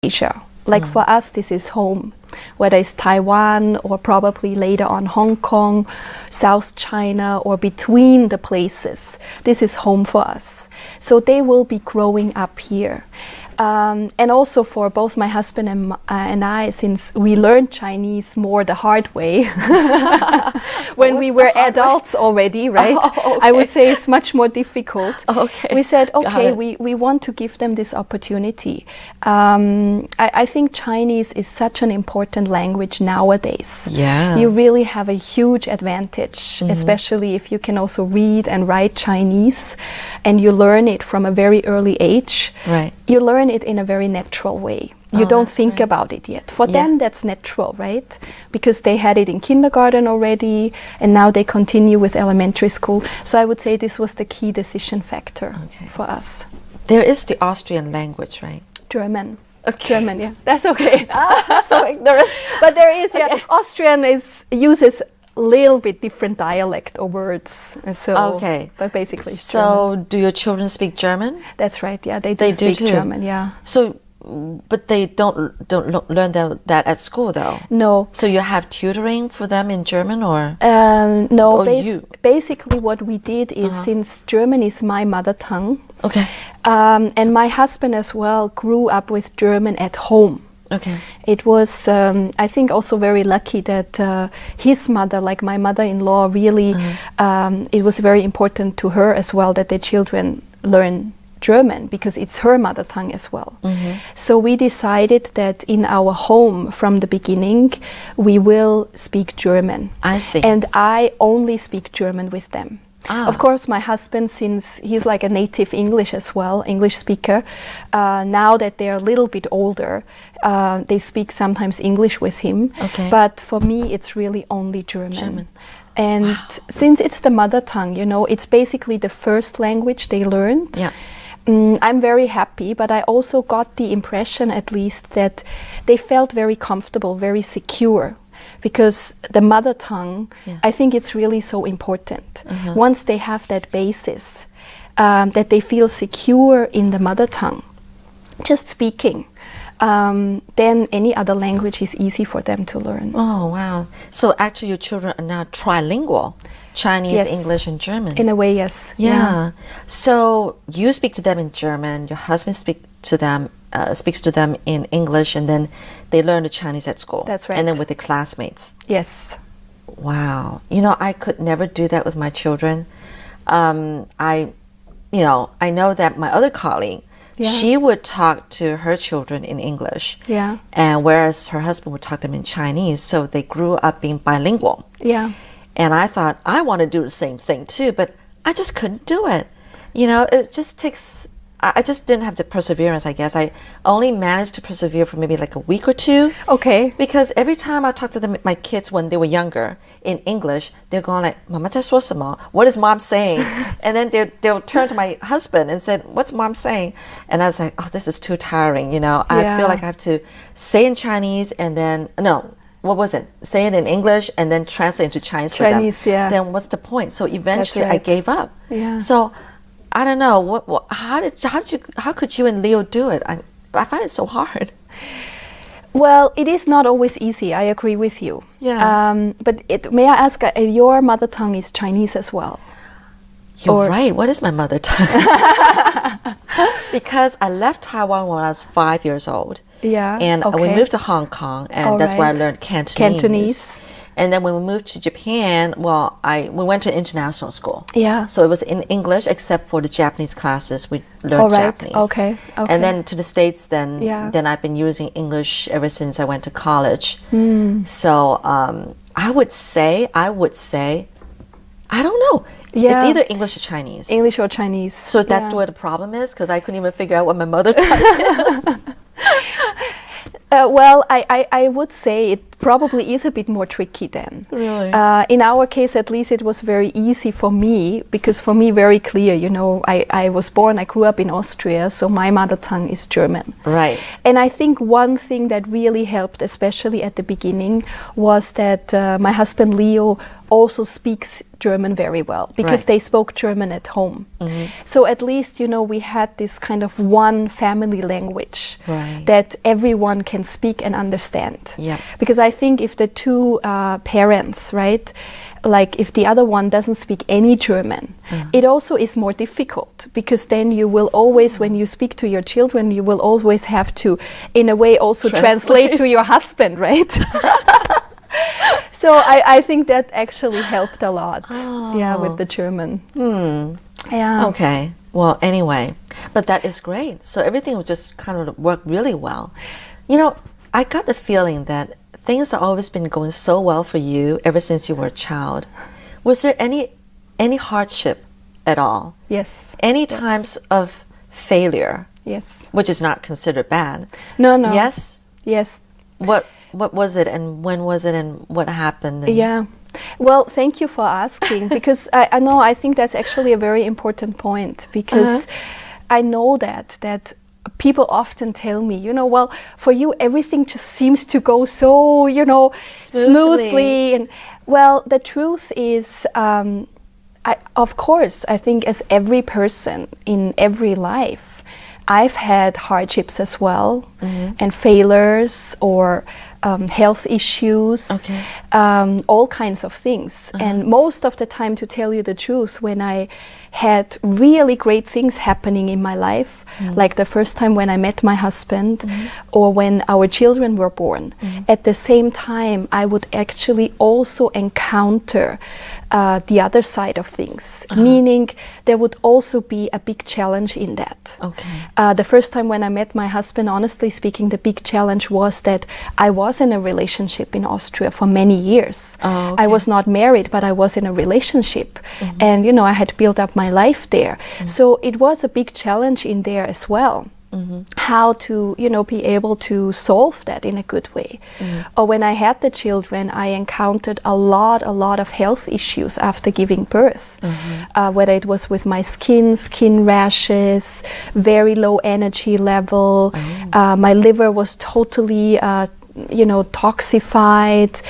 Asia. Like for us, this is home, whether it's Taiwan or probably later on Hong Kong, South China, or between the places. This is home for us. So they will be growing up here. And also for both my husband and I, since we learned Chinese more the hard way when we were adults already, right? Oh, okay. I would say it's much more difficult. Okay. We said, okay, we want to give them this opportunity. I think Chinese is such an important language nowadays. Yeah. You really have a huge advantage, especially if you can also read and write Chinese and you learn it from a very early age. Right. You learn it in a very natural way. You don't think about it yet. For them, that's natural, right? Because they had it in kindergarten already, and now they continue with elementary school. So I would say this was the key decision factor for us. There is the Austrian language, right? German. Okay. German, yeah. That's okay. I'm so ignorant. But there is, Austrian uses a little bit different dialect or words. So, but basically it's German. Do your children speak German? That's right, yeah. They do speak German, yeah. So, but they don't learn that at school, though? No. So you have tutoring for them in German, or? No, basically what we did is, since German is my mother tongue, and my husband as well grew up with German at home. Okay. It was, I think, also very lucky that his mother, like my mother-in-law, really, it was very important to her as well that the children learn German, because it's her mother tongue as well. So we decided that in our home from the beginning, we will speak German. I see. And I only speak German with them. Of course, my husband, since he's like a native English as well, English speaker, now that they're a little bit older, they speak sometimes English with him. But for me, it's really only German. And since it's the mother tongue, you know, it's basically the first language they learned. Yeah. I'm very happy, but I also got the impression, at least, that they felt very comfortable, very secure. Because the mother tongue, I think it's really so important. Once they have that basis, that they feel secure in the mother tongue, just speaking, then any other language is easy for them to learn. Oh, wow. So actually your children are now trilingual, Chinese, English, and German. In a way, yes. Yeah. So you speak to them in German, your husband speaks to them in English, and then they learn the Chinese at school. That's right. And then with the classmates. Yes. Wow. You know, I could never do that with my children. I know that my other colleague, she would talk to her children in English. Yeah. And whereas her husband would talk to them in Chinese, so they grew up being bilingual. Yeah. And I thought, I want to do the same thing too, but I just couldn't do it. You know, it just takes... I just didn't have the perseverance, I guess. I only managed to persevere for maybe like a week or two. Okay. Because every time I talked to them, my kids when they were younger in English, they're going like, "Mama 在说什么? What is mom saying?" And then they'll turn to my husband and said, "What's mom saying?" And I was like, "Oh, this is too tiring, you know. I feel like I have to say in Chinese and then, no, what was it? Say it in English and then translate into Chinese for them. Yeah. Then what's the point?" So eventually I gave up. Yeah. So I don't know. How could you and Leo do it? I find it so hard. Well, it is not always easy. I agree with you. Yeah. But may I ask, your mother tongue is Chinese as well? You're right. What is my mother tongue? Because I left Taiwan when I was 5 years old. Yeah. And we moved to Hong Kong, and that's where I learned Cantonese. And then when we moved to Japan, we went to international school. Yeah. So it was in English, except for the Japanese classes, we learned Japanese. Okay. And then to the States, then I've been using English ever since I went to college. So I would say, I don't know. Yeah. It's either English or Chinese. English or Chinese. So that's where the problem is, because I couldn't even figure out what my mother tongue is. Well, I would say it probably is a bit more tricky then. Really? In our case, at least, it was very easy for me, because for me, very clear, you know, I grew up in Austria, so my mother tongue is German. Right. And I think one thing that really helped, especially at the beginning, was that my husband Leo also speaks German very well because Right. they spoke German at home. So at least, we had this kind of one family language Right. that everyone can speak and understand. Yeah. Because I think if the two parents, right, like if the other one doesn't speak any German, it also is more difficult because then you will always, when you speak to your children, you will always have to, in a way, also translate to your husband, right? So I think that actually helped a lot. Yeah, with the German. Yeah. Okay. Well, anyway, but that is great. So everything would just kind of work really well. I got the feeling that things have always been going so well for you ever since you were a child. Was there any hardship at all? Yes. Any times of failure, Yes. which is not considered bad? No. Yes. Yes. What was it, and when was it, and what happened? And Yeah. Well, thank you for asking because I know I think that's actually a very important point because I know that people often tell me, well, for you everything just seems to go so, smoothly. And well, the truth is, of course, I think as every person in every life, I've had hardships as well and failures or health issues, Okay. all kinds of things. And most of the time, to tell you the truth, when I had really great things happening in my life, like the first time when I met my husband or when our children were born, at the same time, I would actually also encounter the other side of things, meaning there would also be a big challenge in that. Okay. The first time when I met my husband, honestly speaking, the big challenge was that I was in a relationship in Austria for many years. Oh, okay. I was not married, but I was in a relationship. And, I had built up my life there. So it was a big challenge in there as well. How to, be able to solve that in a good way. Or when I had the children, I encountered a lot of health issues after giving birth. Whether it was with my skin rashes, very low energy level, my liver was totally toxified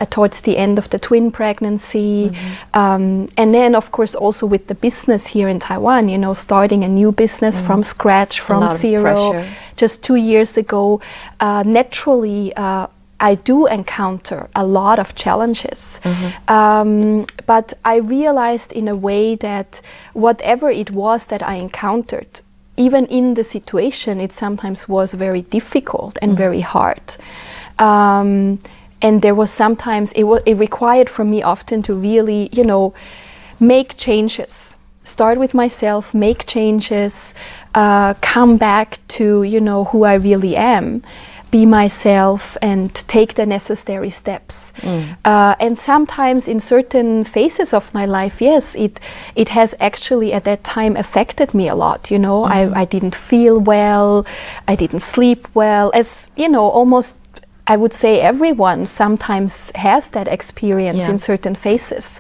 towards the end of the twin pregnancy. And then, of course, also with the business here in Taiwan, starting a new business from scratch, from zero, pressure. just 2 years ago, naturally, I do encounter a lot of challenges. But I realized in a way that whatever it was that I encountered, even in the situation, it sometimes was very difficult and very hard. And there was sometimes, it required from me often to really, make changes. Start with myself, make changes, come back to, who I really am, be myself and take the necessary steps. And sometimes in certain phases of my life, yes, it has actually at that time affected me a lot. I didn't feel well, I didn't sleep well, as almost I would say everyone sometimes has that experience in certain phases.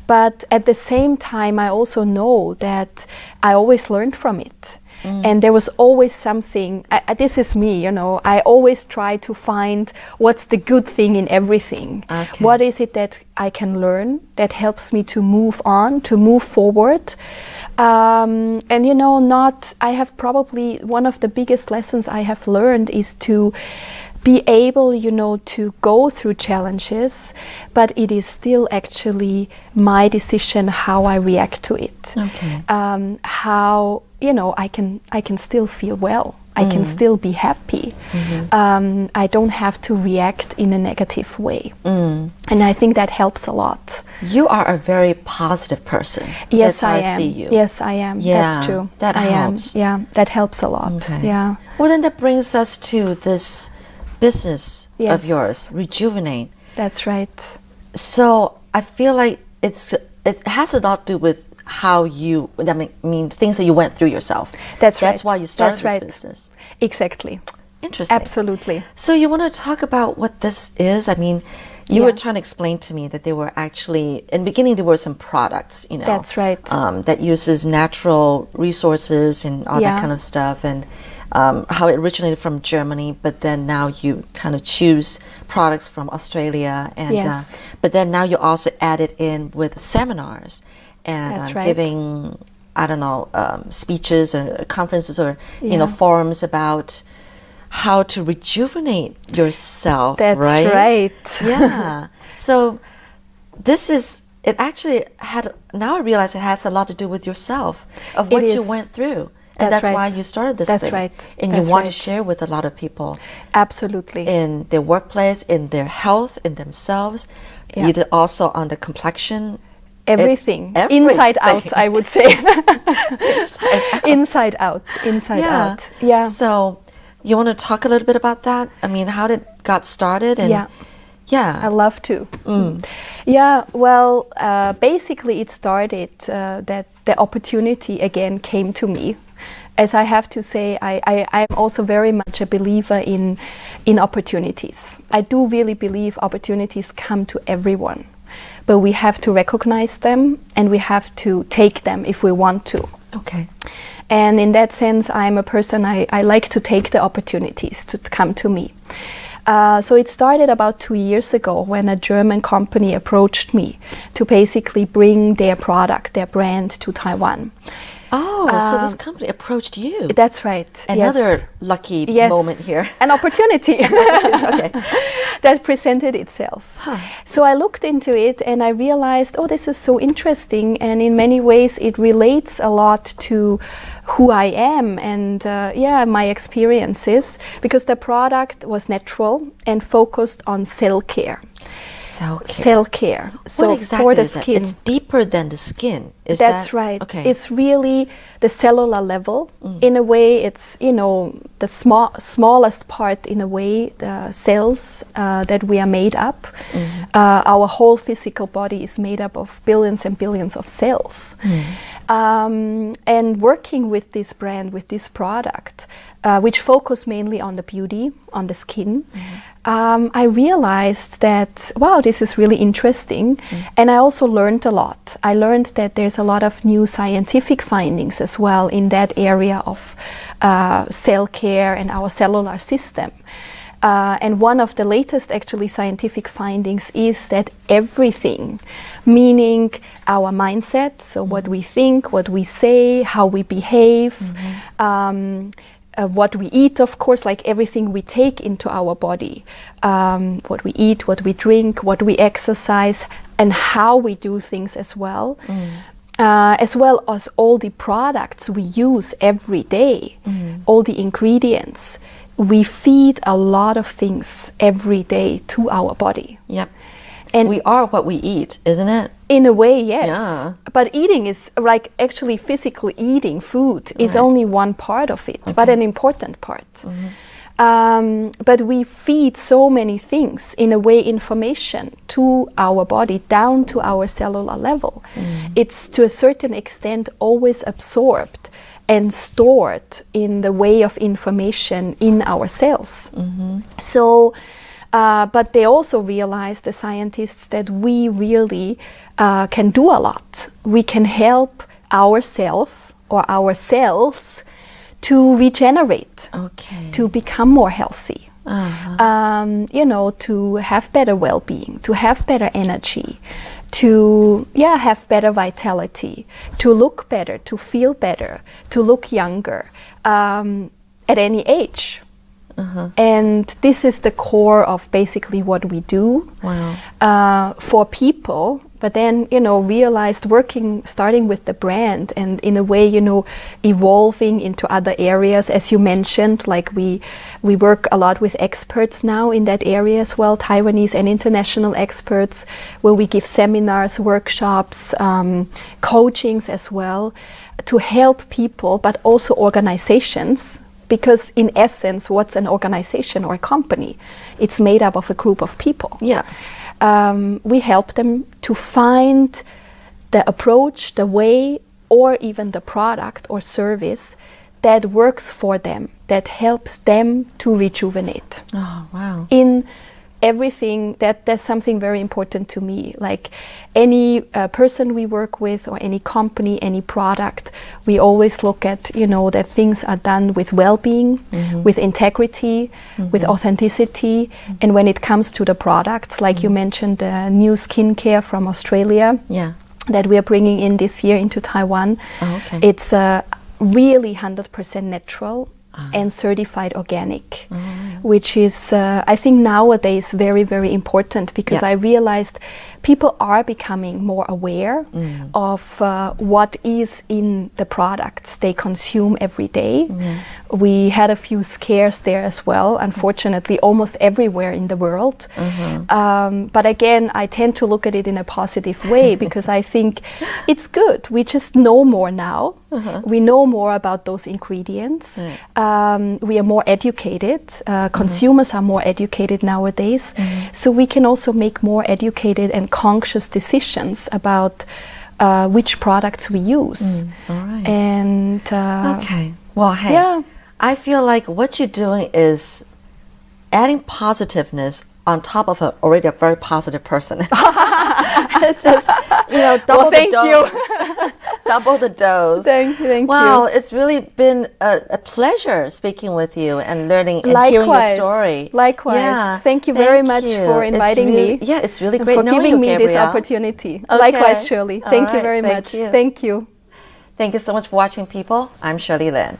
But at the same time, I also know that I always learned from it. And there was always something, this is me, I always try to find what's the good thing in everything. Okay. What is it that I can learn that helps me to move on, to move forward? And I have probably one of the biggest lessons I have learned is to be able, to go through challenges, but it is still actually my decision how I react to it. Okay. How, I can still feel well. I can still be happy. I don't have to react in a negative way. And I think that helps a lot. You are a very positive person. Yes, That's how I I am. see you. Yes, I am. Yeah, That's true. that I helps. am. Yeah, that helps a lot. Okay. Yeah. Well, then that brings us to this business Yes. of yours, Rejuvenate. That's right. So I feel like it has a lot to do with how you, things that you went through yourself. That's right. That's why you started That's this right. business. Exactly. Interesting. Absolutely. So you want to talk about what this is? You were trying to explain to me that they were actually, in the beginning, there were some products, That's right. that uses natural resources and all that Yeah. kind of stuff. And how it originated from Germany, but then now you kind of choose products from Australia, and Yes. but then now you also add it in with seminars and That's right. giving, I don't know, speeches or conferences or Yeah. forums about how to rejuvenate yourself. That's right. right. Yeah. So this is. It actually had. Now I realize it has a lot to do with yourself, of what you is. went through, and That's that's why right. you started this That's thing. right. And That's you want right. to share with a lot of people Absolutely. in their workplace, in their health, in themselves, Yeah. either also on the complexion. Everything. Everything. Inside out, I would say. Inside out. Inside out. Inside Yeah. out. Yeah. So you want to talk a little bit about that? I mean, how did it got started? And Yeah. yeah. I love to. Yeah, well, basically it started that the opportunity again came to me. As I have to say, I'm also very much a believer in opportunities. I do really believe opportunities come to everyone, but we have to recognize them and we have to take them if we want to. Okay. And in that sense, I'm a person, I like to take the opportunities to come to me. So it started about 2 years ago when a German company approached me to basically bring their product, their brand to Taiwan. Oh, so this company approached you. That's right. Another yes. lucky Yes, moment here. an opportunity Okay. that presented itself. Huh. So I looked into it and I realized, oh, this is so interesting, and in many ways it relates a lot to who I am and my experiences, because the product was natural and focused on cell care. Cell care. Cell care. So What exactly for the is skin. that? It's deeper than the skin. Is That's that right. Okay. It's really the cellular level. In a way, it's the smallest part. In a way, the cells that we are made up. Our whole physical body is made up of billions and billions of cells. And working with this brand, with this product, which focus mainly on the beauty, on the skin, I realized that, wow, this is really interesting. And I also learned a lot. I learned that there's a lot of new scientific findings as well in that area of cell care and our cellular system. And one of the latest actually scientific findings is that everything, meaning our mindset, so what we think, what we say, how we behave, what we eat, of course, like everything we take into our body, what we eat, what we drink, what we exercise, and how we do things as well as all the products we use every day, all the ingredients. We feed a lot of things every day to our body. Yep. And we are what we eat, isn't it? in a way, yes. Yeah. But eating is like actually physically eating food is Right. only one part of it, but Okay. an important part. But we feed so many things, in a way, information to our body, down to our cellular level. It's to a certain extent always absorbed and stored in the way of information in our cells. So, but they also realize, the scientists, that we really can do a lot. We can help ourselves or our cells to regenerate, Okay. to become more healthy, to have better well-being, to have better energy, to have better vitality, to look better, to feel better, to look younger at any age. And this is the core of basically what we do. Wow. For people. But then, realized starting with the brand and in a way, evolving into other areas, as you mentioned, like we work a lot with experts now in that area as well, Taiwanese and international experts, where we give seminars, workshops, coachings as well, to help people, but also organizations. Because in essence, what's an organization or a company? It's made up of a group of people. Yeah. We help them to find the approach, the way, or even the product or service that works for them, that helps them to rejuvenate Oh, wow. in everything, that's something very important to me. Like any person we work with or any company, any product, we always look at, you know, that things are done with well-being, with integrity, with authenticity. And when it comes to the products, like you mentioned, the new skincare from Australia that we are bringing in this year into Taiwan, it's really 100% natural and certified organic, which is, I think nowadays very, very important, because I realized people are becoming more aware of what is in the products they consume every day. We had a few scares there as well, unfortunately, almost everywhere in the world. But again, I tend to look at it in a positive way, because I think it's good. We just know more now. We know more about those ingredients. We are more educated. Consumers are more educated nowadays. So we can also make more educated and conscious decisions about which products we use. And okay. Well, hey, I feel like what you're doing is adding positiveness on top of already a very positive person. It's just, you know, double the dose. Double the dose. Thank you. Wow, it's really been a pleasure speaking with you and learning and hearing your story. Likewise. Yeah, thank you very much for inviting me. Yeah, it's really great for knowing giving you, me this Gabriele. opportunity. Likewise, Shirley. Thank you very much. Thank you. Thank you. Thank you so much for watching, people. I'm Shirley Lin.